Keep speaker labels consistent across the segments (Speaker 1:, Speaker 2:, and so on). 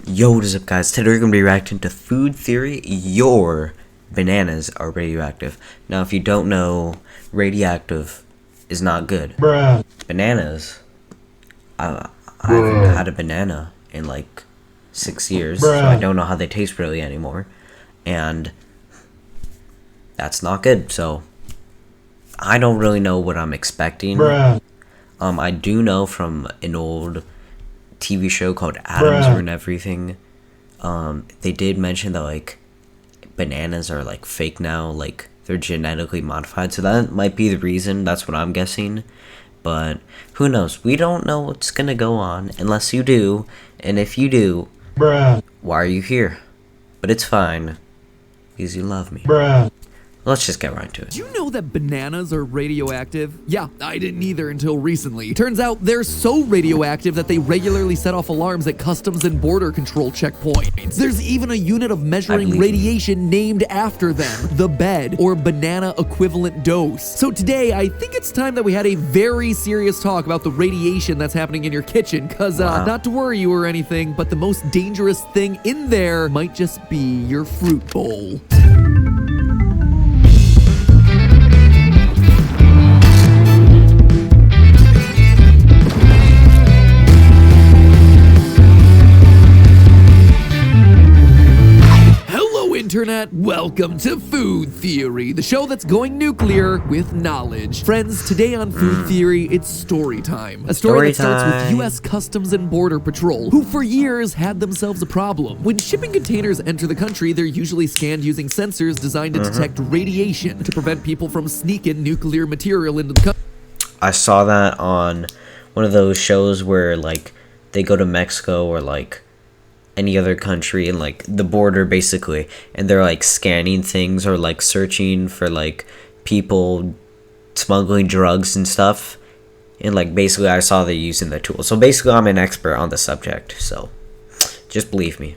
Speaker 1: Yo, what is up, guys? Today we're going to be reacting to Food Theory. Your bananas are radioactive. Now, if you don't know, radioactive is not good.
Speaker 2: Bruh.
Speaker 1: Bananas, I haven't had a banana in like 6 years, so I don't know how they taste really anymore. And that's not good, so I don't really know what I'm expecting. I do know from an old TV show called Atoms and everything, they did mention that like bananas are like fake now, like they're genetically modified, so that might be the reason. That's what I'm guessing, but who knows? We don't know what's gonna go on unless you do, and if you do, why are you here? But it's fine because you love me. Let's just get right to it.
Speaker 3: Do you know that bananas are radioactive? Yeah, I didn't either until recently. Turns out they're so radioactive that they regularly set off alarms at customs and border control checkpoints. There's even a unit of measuring radiation named after them, the BED, or banana equivalent dose. So today, I think it's time that we had a very serious talk about the radiation that's happening in your kitchen, cause not to worry you or anything, but the most dangerous thing in there might just be your fruit bowl. Internet, welcome to Food Theory, the show that's going nuclear with knowledge. Friends, today on Food Theory, it's story time. A story that starts with U.S. Customs and Border Patrol, who for years had themselves a problem. When shipping containers enter the country, they're usually scanned using sensors designed to detect radiation to prevent people from sneaking nuclear material into the country.
Speaker 1: I saw that on one of those shows where like they go to Mexico or like any other country and like the border basically, and they're like scanning things or like searching for like people smuggling drugs and stuff, and like basically I saw they're using the tool. So basically I'm an expert on the subject, so just believe me.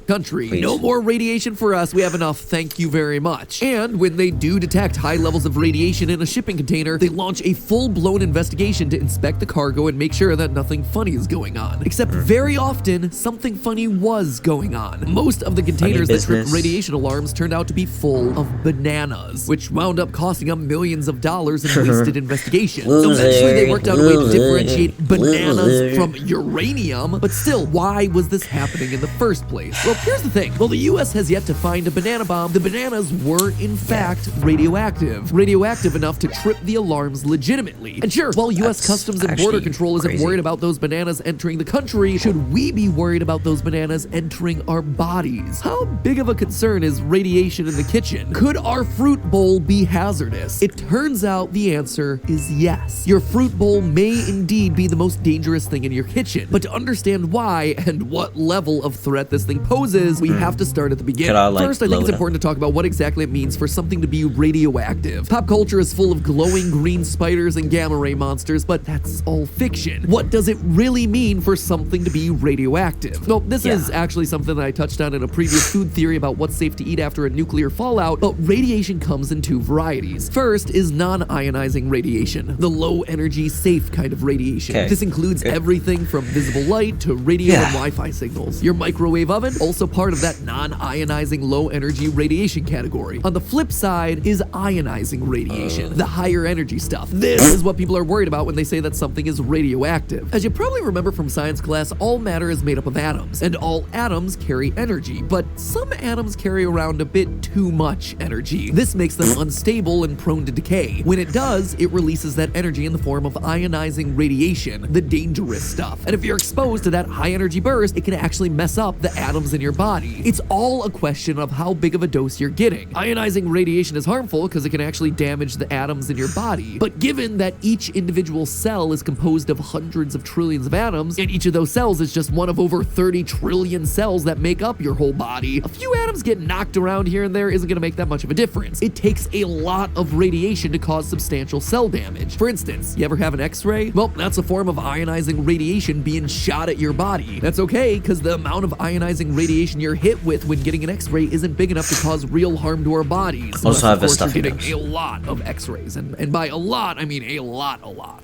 Speaker 3: Country.
Speaker 1: Please.
Speaker 3: No more radiation for us. We have enough. Thank you very much. And when they do detect high levels of radiation in a shipping container, they launch a full-blown investigation to inspect the cargo and make sure that nothing funny is going on. Except very often, something funny was going on. Most of the containers that tripped radiation alarms turned out to be full of bananas, which wound up costing them millions of dollars in wasted investigation. Eventually, they worked out a way to differentiate bananas from uranium, but still, why was this happening in the first place? Well, here's the thing. While the U.S. has yet to find a banana bomb, the bananas were, in fact, radioactive. Radioactive enough to trip the alarms legitimately. And sure, while U.S. Customs and Border Control isn't worried about those bananas entering the country, should we be worried about those bananas entering our bodies? How big of a concern is radiation in the kitchen? Could our fruit bowl be hazardous? It turns out the answer is yes. Your fruit bowl may indeed be the most dangerous thing in your kitchen, but to understand why and what level of threat this thing poses, we have to start at the beginning. First, I think it's important to talk about what exactly it means for something to be radioactive. Pop culture is full of glowing green spiders and gamma ray monsters, but that's all fiction. What does it really mean for something to be radioactive? Well, this is actually something that I touched on in a previous food theory about what's safe to eat after a nuclear fallout, but radiation comes in two varieties. First is non-ionizing radiation, the low-energy, safe kind of radiation. This includes everything from visible light to radio and Wi-Fi signals. Your microwave oven also part of that non-ionizing low-energy radiation category. On the flip side is ionizing radiation, the higher energy stuff. This is what people are worried about when they say that something is radioactive. As you probably remember from science class, all matter is made up of atoms, and all atoms carry energy, but some atoms carry around a bit too much energy. This makes them unstable and prone to decay. When it does, it releases that energy in the form of ionizing radiation, the dangerous stuff. And if you're exposed to that high energy burst, it can actually mess up the atoms in your body. It's all a question of how big of a dose you're getting. Ionizing radiation is harmful because it can actually damage the atoms in your body. But given that each individual cell is composed of hundreds of trillions of atoms, and each of those cells is just one of over 30 trillion cells that make up your whole body, a few atoms getting knocked around here and there isn't going to make that much of a difference. It takes a lot of radiation to cause substantial cell damage. For instance, you ever have an X-ray? Well, that's a form of ionizing radiation being shot at your body. That's okay, because the amount of ionizing radiation radiation you're hit with when getting an X-ray isn't big enough to cause real harm to our bodies.
Speaker 1: Also have a
Speaker 3: Unless, of course,
Speaker 1: stuffy
Speaker 3: you're
Speaker 1: nose.
Speaker 3: getting a lot of X-rays, and by a lot, I mean a lot.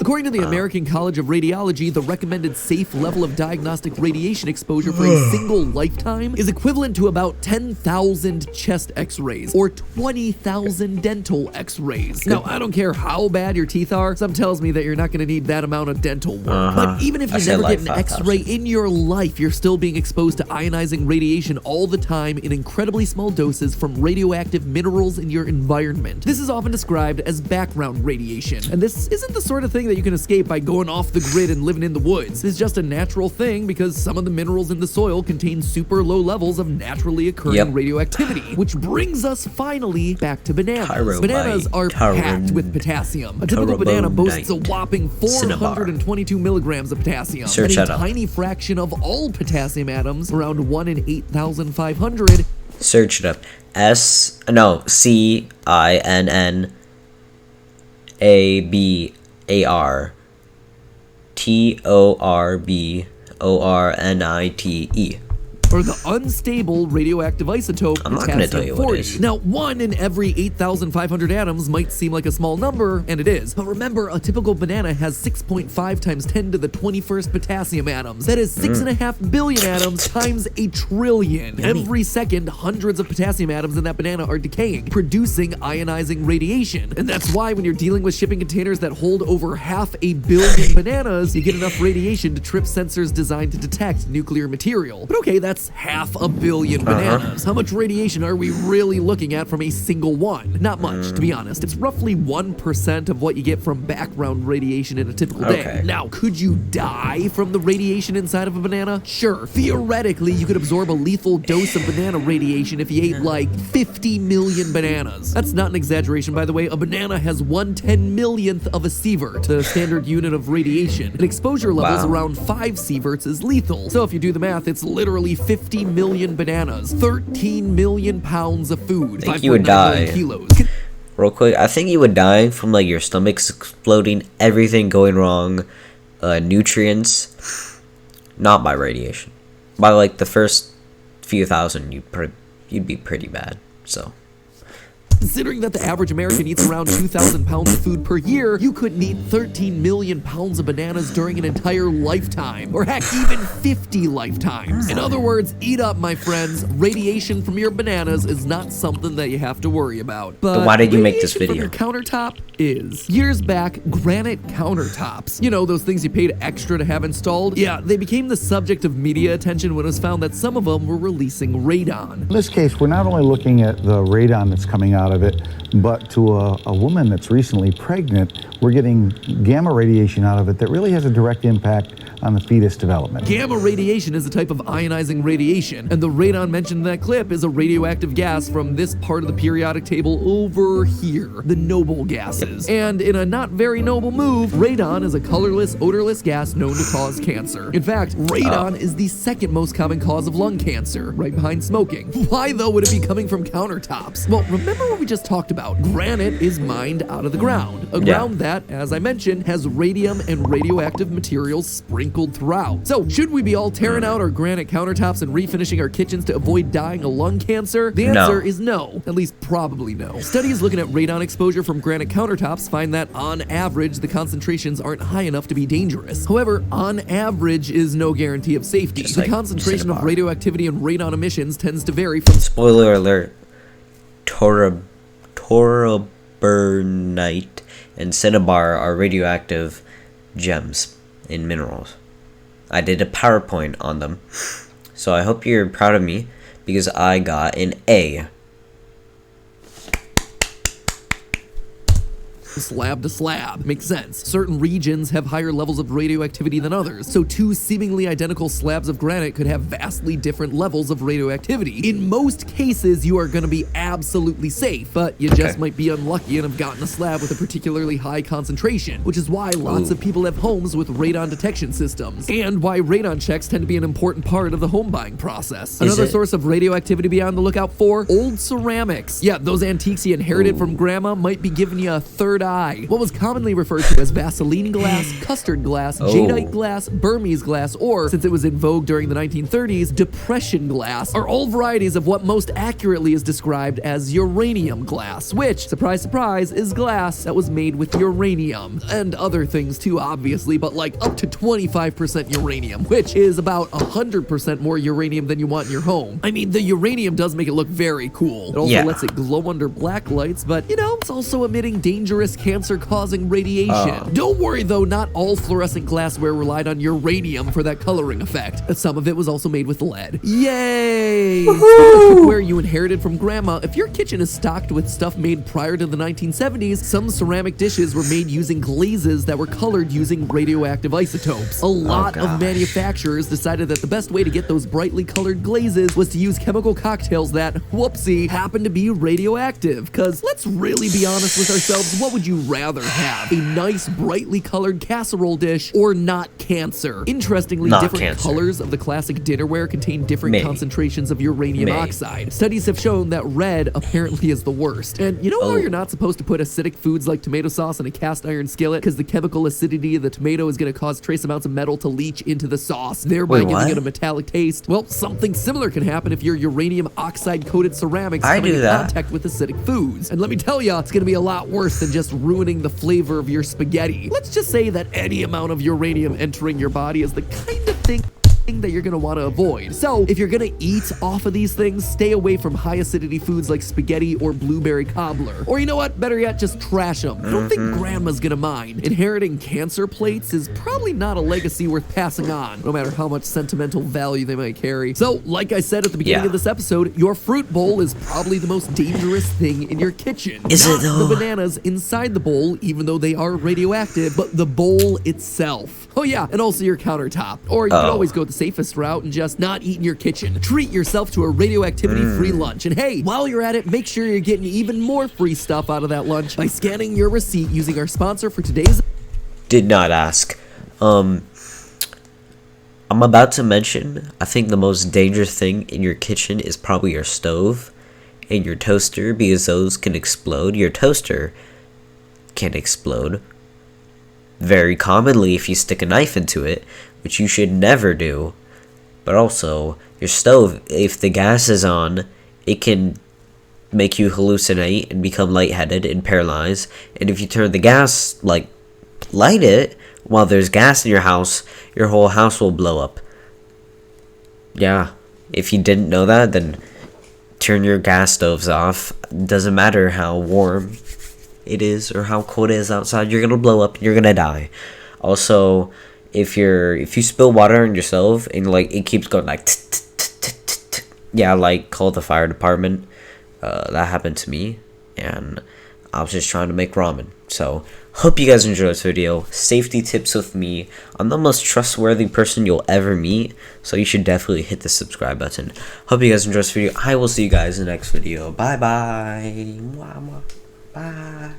Speaker 3: According to the American College of Radiology, the recommended safe level of diagnostic radiation exposure for a single lifetime is equivalent to about 10,000 chest X-rays or 20,000 dental X-rays. Now, I don't care how bad your teeth are, some tells me that you're not going to need that amount of dental work. But even if you never get an X-ray in your life, you're still being exposed to ionizing radiation all the time in incredibly small doses from radioactive minerals in your environment. This is often described as background radiation, and this isn't the sort of thing that you can escape by going off the grid and living in the woods. It's just a natural thing because some of the minerals in the soil contain super low levels of naturally occurring radioactivity, which brings us finally back to bananas. Bananas are packed with potassium. A typical banana boasts a whopping 422 milligrams of potassium, and a tiny fraction of all potassium atoms, around 1 in 8,500.
Speaker 1: Search it up. CINNABARTORBORNITE.
Speaker 3: Or the unstable radioactive isotope
Speaker 1: I'm not gonna tell you what it is.
Speaker 3: Now, 1 in every 8,500 atoms might seem like a small number, and it is. But remember, a typical banana has 6.5 times 10 to the 21st potassium atoms. That is 6.5 billion atoms times a trillion. Every second, hundreds of potassium atoms in that banana are decaying, producing ionizing radiation. And that's why when you're dealing with shipping containers that hold over 500 million bananas, you get enough radiation to trip sensors designed to detect nuclear material. But okay, that's 500 million bananas. How much radiation are we really looking at from a single one? Not much, to be honest. It's roughly 1% of what you get from background radiation in a typical day. Now, could you die from the radiation inside of a banana? Sure. Theoretically, you could absorb a lethal dose of banana radiation if you ate like 50 million bananas. That's not an exaggeration, by the way. A banana has 1/10,000,000th of a sievert, the standard unit of radiation. And exposure levels around 5 sieverts is lethal. So if you do the math, it's literally 50 million bananas, 13 million pounds of food,
Speaker 1: I think you would die.
Speaker 3: Kilos.
Speaker 1: Real quick, I think you would die from like your stomach's exploding, everything going wrong, nutrients, not by radiation. By like the first few thousand, you'd be pretty bad. So.
Speaker 3: Considering that the average American eats around 2,000 pounds of food per year, you could eat 13 million pounds of bananas during an entire lifetime, or heck, even 50 lifetimes. In other words, eat up, my friends. Radiation from your bananas is not something that you have to worry about. But
Speaker 1: then why did you make this video?
Speaker 3: From your countertop is. Years back, granite countertops, you know, those things you paid extra to have installed? Yeah, they became the subject of media attention when it was found that some of them were releasing radon.
Speaker 2: In this case, we're not only looking at the radon that's coming out of it, but to a woman that's recently pregnant, we're getting gamma radiation out of it that really has a direct impact on the fetus development.
Speaker 3: Gamma radiation is a type of ionizing radiation, and the radon mentioned in that clip is a radioactive gas from this part of the periodic table over here, the noble gases. And in a not very noble move, radon is a colorless, odorless gas known to cause cancer. In fact, radon is the second most common cause of lung cancer, right behind smoking. Why though would it be coming from countertops? Well, remember what we just talked about. Granite is mined out of the ground, a ground that, as I mentioned, has radium and radioactive materials sprinkled throughout. So, should we be all tearing out our granite countertops and refinishing our kitchens to avoid dying of lung cancer? The answer is no. At least probably no. Studies looking at radon exposure from granite countertops find that, on average, the concentrations aren't high enough to be dangerous. However, on average is no guarantee of safety. The concentration of radioactivity and radon emissions tends to vary from...
Speaker 1: Spoiler alert. Toraburnite and cinnabar are radioactive gems in minerals. I did a PowerPoint on them, so I hope you're proud of me because I got an A.
Speaker 3: Slab to slab. Makes sense. Certain regions have higher levels of radioactivity than others, so two seemingly identical slabs of granite could have vastly different levels of radioactivity. In most cases, you are going to be absolutely safe, but you just might be unlucky and have gotten a slab with a particularly high concentration, which is why lots of people have homes with radon detection systems, and why radon checks tend to be an important part of the home buying process. Another source of radioactivity to be on the lookout for, old ceramics. Yeah, those antiques you inherited from grandma might be giving you a third eye. What was commonly referred to as Vaseline glass, custard glass, jadeite glass, Burmese glass, or, since it was in vogue during the 1930s, depression glass, are all varieties of what most accurately is described as uranium glass, which, surprise, surprise, is glass that was made with uranium. And other things too, obviously, but like up to 25% uranium, which is about 100% more uranium than you want in your home. I mean, the uranium does make it look very cool. It also lets it glow under black lights, but, you know, it's also emitting dangerous cancer-causing radiation. Don't worry, though, not all fluorescent glassware relied on uranium for that coloring effect. Some of it was also made with lead. Yay! Speaking of cookware you inherited from grandma, if your kitchen is stocked with stuff made prior to the 1970s, some ceramic dishes were made using glazes that were colored using radioactive isotopes. A lot of manufacturers decided that the best way to get those brightly colored glazes was to use chemical cocktails that, whoopsie, happen to be radioactive. Cause let's really be honest with ourselves, what would you rather have? A nice brightly colored casserole dish or not cancer? Interestingly, different colors of the classic dinnerware contain different concentrations of uranium oxide. Studies have shown that red apparently is the worst. And you know how you're not supposed to put acidic foods like tomato sauce in a cast iron skillet because the chemical acidity of the tomato is going to cause trace amounts of metal to leach into the sauce, thereby giving it a metallic taste? Well, something similar can happen if your uranium oxide coated ceramics come in contact with acidic foods. And let me tell you, it's going to be a lot worse than just ruining the flavor of your spaghetti. Let's just say that any amount of uranium entering your body is the kind of thing that you're gonna want to avoid. So if you're gonna eat off of these things, stay away from high acidity foods like spaghetti or blueberry cobbler. Or you know what, better yet, just trash them. I don't think grandma's gonna mind. Inheriting cancer plates is probably not a legacy worth passing on, no matter how much sentimental value they might carry. So like I said at the beginning of this episode, your fruit bowl is probably the most dangerous thing in your kitchen.
Speaker 1: Is
Speaker 3: not
Speaker 1: it though?
Speaker 3: the bananas inside the bowl, even though they are radioactive, but the bowl itself. Oh yeah, and also your countertop. Or you can always go the safest route and just not eat in your kitchen. Treat yourself to a radioactivity-free lunch. And hey, while you're at it, make sure you're getting even more free stuff out of that lunch by scanning your receipt using our sponsor for today's...
Speaker 1: Did not ask. I'm about to mention, I think the most dangerous thing in your kitchen is probably your stove and your toaster, because those can explode. Your toaster can explode very commonly if you stick a knife into it, which you should never do. But also, your stove, if the gas is on, it can make you hallucinate and become lightheaded and paralyzed. And if you turn the gas, like, light it while there's gas in your house, your whole house will blow up. Yeah, if you didn't know that, then turn your gas stoves off. Doesn't matter how warm it is or how cold it is outside, you're gonna blow up and you're gonna die. Also, if you spill water on yourself and like it keeps going like yeah, like call the fire department. That happened to me, and I was just trying to make ramen. So hope you guys enjoyed this video. Safety tips with me. I'm the most trustworthy person you'll ever meet, so you should definitely hit the subscribe button. Hope you guys enjoyed this video. I will see you guys in the next video. Bye bye. Bye.